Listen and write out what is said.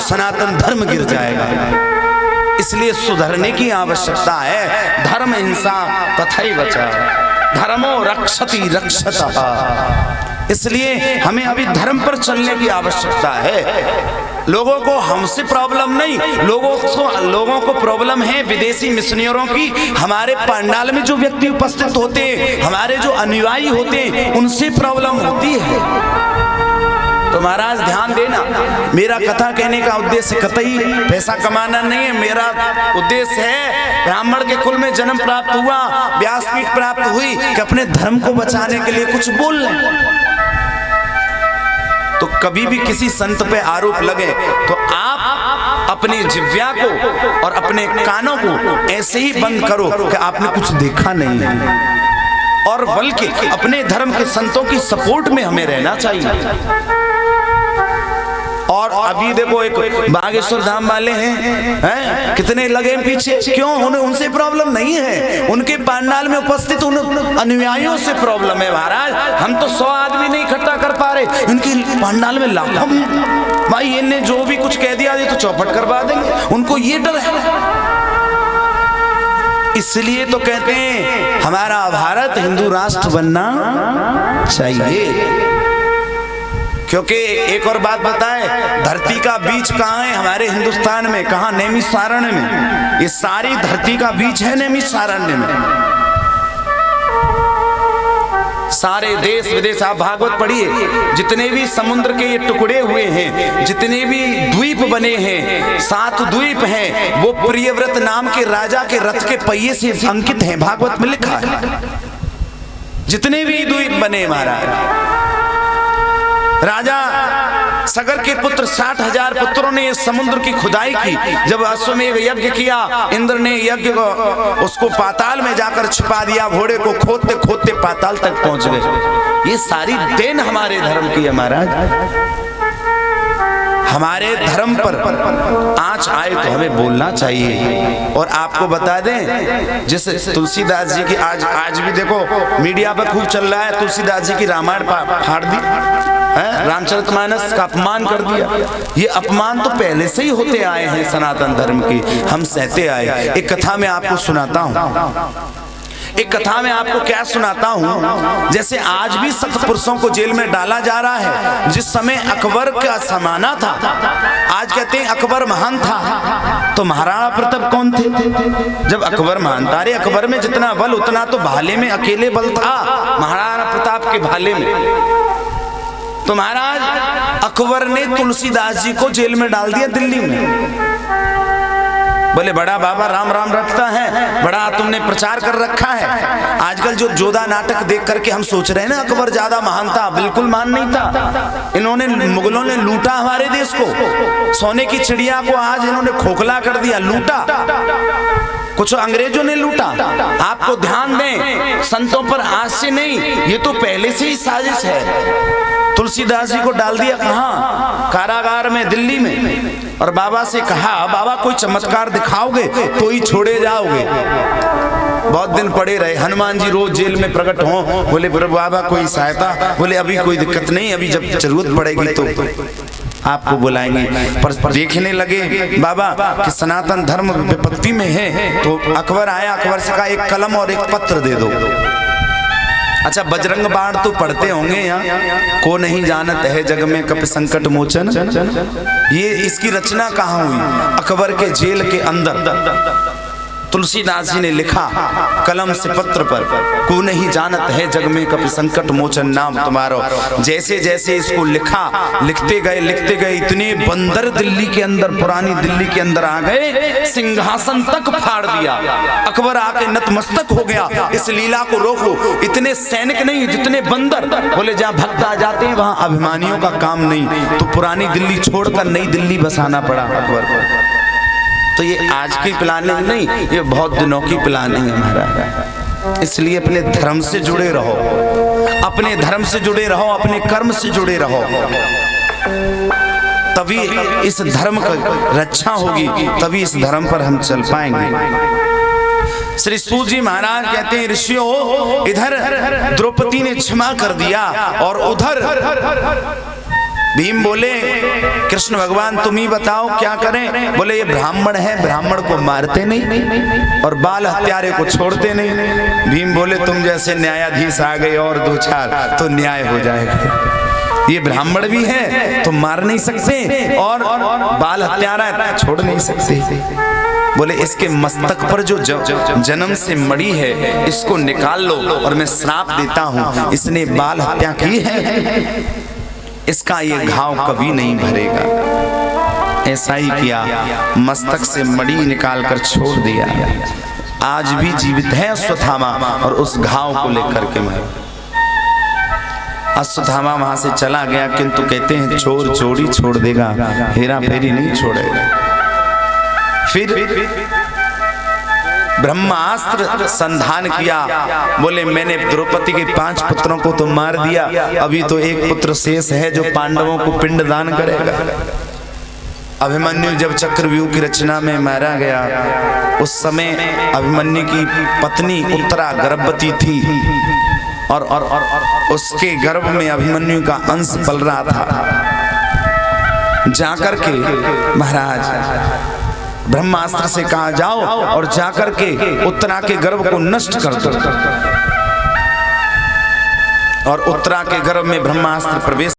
सनातन धर्म गिर जाएगा। इसलिए सुधरने की आवश्यकता है। धर्म हिंसा तथैव च धर्मो रक्षति रक्षतः। इसलिए हमें अभी धर्म पर चलने की आवश्यकता है। लोगों को हमसे प्रॉब्लम नहीं, लोगों को प्रॉब्लम है विदेशी मिशनरियों की। हमारे पंडाल में जो व्यक्ति उपस्थित होते हैं, हमारे जो अनुयायी होते हैं, उनसे प्रॉब्लम होती है। तो महाराज ध्यान देना, मेरा कथा कहने का उद्देश्य कतई पैसा कमाना नहीं है। मेरा उद्देश्य है ब्राह्मण के कुल में जन्म प्राप्त हुआ, व्यासपीठ प्राप्त हुई कि अपने धर्म को बचाने के लिए कुछ बोल लें। तो कभी भी किसी संत पे आरोप लगे तो आप अपनी जिह्वा को और अपने कानों को ऐसे ही बंद करो कि आपने कुछ देखा नहीं है, और बल्कि अपने धर्म के संतों की सपोर्ट में हमें रहना चाहिए। और अभी देखो एक बागेश्वर धाम वाले हैं, कितने लगे पीछे, क्यों? उन्हें उनसे प्रॉब्लम नहीं है, उनके पंडाल में उपस्थित उन अनुयायियों से प्रॉब्लम है। महाराज हम तो 100 आदमी नहीं इकट्ठा कर पा रहे, इनके पंडाल में लाखों भाई, इन्हें जो भी कुछ कह दिया ये तो चौपट करवा देंगे, उनको ये डर है। इसलिए तो कहते हैं हमारा भारत हिंदू राष्ट्र बनना चाहिए। क्योंकि एक और बात बताए, धरती का बीज कहाँ है हमारे हिंदुस्तान में? कहाँ? नैमिषारण्य में। ये सारी धरती का बीज है नैमिषारण्य में। सारे देश विदेश, आप भागवत पढ़िए, जितने भी समुद्र के ये टुकड़े हुए हैं, जितने भी द्वीप बने हैं, 7 द्वीप हैं, वो प्रियव्रत नाम के राजा के रथ के पहिए से अंकित हैं। भागवत में लिखा है जितने भी द्वीप बने महाराज। राजा सगर के पुत्र 60,000 पुत्रों ने इस समुद्र की खुदाई की। जब अश्वमेध यज्ञ किया, इंद्र ने यज्ञ को उसको पाताल में जाकर छिपा दिया, घोड़े को खोदते खोदते पाताल तक पहुंच गए। ये सारी देन हमारे धर्म की है महाराज। हमारे धर्म पर आंच आए तो हमें बोलना चाहिए। और आपको बता दें, जैसे तुलसीदास जी की आज भी देखो मीडिया पर खूब चल रहा है, तुलसीदास जी की रामायण फाड़ दी, रामचरितमानस का अपमान कर दिया। ये अपमान तो पहले से ही होते आए हैं सनातन धर्म की, हम सहते आए। एक कथा में आपको सुनाता हूँ, एक कथा में आपको क्या सुनाता हूँ। जैसे आज भी सत्पुरुषों को जेल में डाला जा रहा है, जिस समय अकबर का जमाना था, आज कहते हैं अकबर महान था, तो महाराणा प्रताप कौन थे? जब अकबर महान था, अरे अकबर में जितना बल उतना तो भाले में अकेले बल था, महाराणा प्रताप के भाले में। तो महाराज अकबर ने तुलसीदास जी को जेल में डाल दिया दिल्ली में। बोले बड़ा बाबा राम राम रटता है, बड़ा तुमने प्रचार कर रखा है। आजकल जो जोधा नाटक देख करके हम सोच रहे हैं ना अकबर ज्यादा महान था, बिल्कुल महान नहीं था। इन्होंने, मुगलों ने लूटा हमारे देश को, सोने की चिड़िया को आज इन्होंने खोखला कर दिया, लूटा। कुछ अंग्रेजों ने लूटा। आपको ध्यान दें, संतों पर आज से नहीं, ये तो पहले से ही साजिश है। तुलसीदास जी को डाल दिया कहाँ? कारागार में, दिल्ली में। और बाबा से कहा, बाबा कोई चमत्कार दिखाओगे तो ही छोड़े जाओगे। बहुत दिन पड़े रहे। हनुमान जी रोज जेल में प्रकट हों, बोले बाबा कोई सहायता? बोले अभी कोई दिक्कत नहीं, अभी जब जरूरत पड़ेगी तो आपको बुलाएंगे। पर देखने लगे बाबा कि सनातन धर्म विपत्ति में है, तो अकबर आया, अकबर से कहा एक कलम और एक पत्र दे दो। अच्छा, बजरंग बाण तो पढ़ते होंगे यहाँ, को नहीं जानत है जग में कप संकट मोचन। ये इसकी रचना कहाँ हुई? अकबर के जेल के अंदर तुलसीदास जी ने लिखा कलम से पत्र पर, को नहीं जानत है जग में कभी संकट मोचन नाम तुम्हारो। जैसे जैसे इसको लिखा, लिखते गए इतने बंदर दिल्ली के अंदर, पुरानी दिल्ली के अंदर आ गए, सिंहासन तक फाड़ दिया। अकबर आके नतमस्तक हो गया, इस लीला को रोको। इतने सैनिक नहीं, जितने बंदर। बोले जहाँ भक्त आ जाते हैं वहां अभिमानियों का काम नहीं, तो पुरानी दिल्ली छोड़कर नई दिल्ली बसाना पड़ा अकबर को। तो ये आज की प्लानिंग नहीं, ये बहुत दिनों की प्लानिंग है हमारा। इसलिए अपने धर्म से जुड़े रहो, अपने धर्म से जुड़े रहो, अपने कर्म से जुड़े रहो, तभी इस धर्म की रक्षा होगी, तभी इस धर्म पर हम चल पाएंगे। श्री सूत जी महाराज कहते हैं, ऋषियों, इधर द्रौपदी ने क्षमा कर दिया और उधर भीम बोले कृष्ण भगवान तुम ही बताओ क्या करें। बोले ये ब्राह्मण है, ब्राह्मण को मारते नहीं और बाल हत्यारे को छोड़ते नहीं। भीम बोले तुम जैसे न्यायाधीश आ गए और दो चार तो न्याय हो जाएगा। ये ब्राह्मण भी है तो मार नहीं सकते और बाल हत्यारा छोड़ नहीं सकते। बोले इसके मस्तक पर जो जन्म से मड़ी है इसको निकाल लो और मैं श्राप देता हूं, इसने बाल हत्या की है, इसका ये घाव कभी नहीं भरेगा। ऐसा ही किया, मस्तक से मड़ी निकालकर छोड़ दिया। आज भी जीवित है अश्वत्थामा और उस घाव को लेकर के मर। अश्वत्थामा वहां से चला गया, किंतु कहते हैं चोर चोरी छोड़ देगा, हेरा फेरी नहीं छोड़ेगा। फिर ब्रह्मास्त्र संधान किया। बोले मैंने द्रौपदी के 5 पुत्रों को तो मार दिया, अभी तो एक पुत्र शेष है जो पांडवों को पिंड दान करेगा। अभिमन्यु जब चक्रव्यूह की रचना में मारा गया, उस समय अभिमन्यु की पत्नी उत्तरा गर्भवती थी और उसके गर्भ में अभिमन्यु का अंश पल रहा था। जाकर के महाराज ब्रह्मास्त्र से कहा जाओ और जाकर के उत्तरा के गर्भ को नष्ट कर दो। और उत्तरा के गर्भ में ब्रह्मास्त्र प्रवेश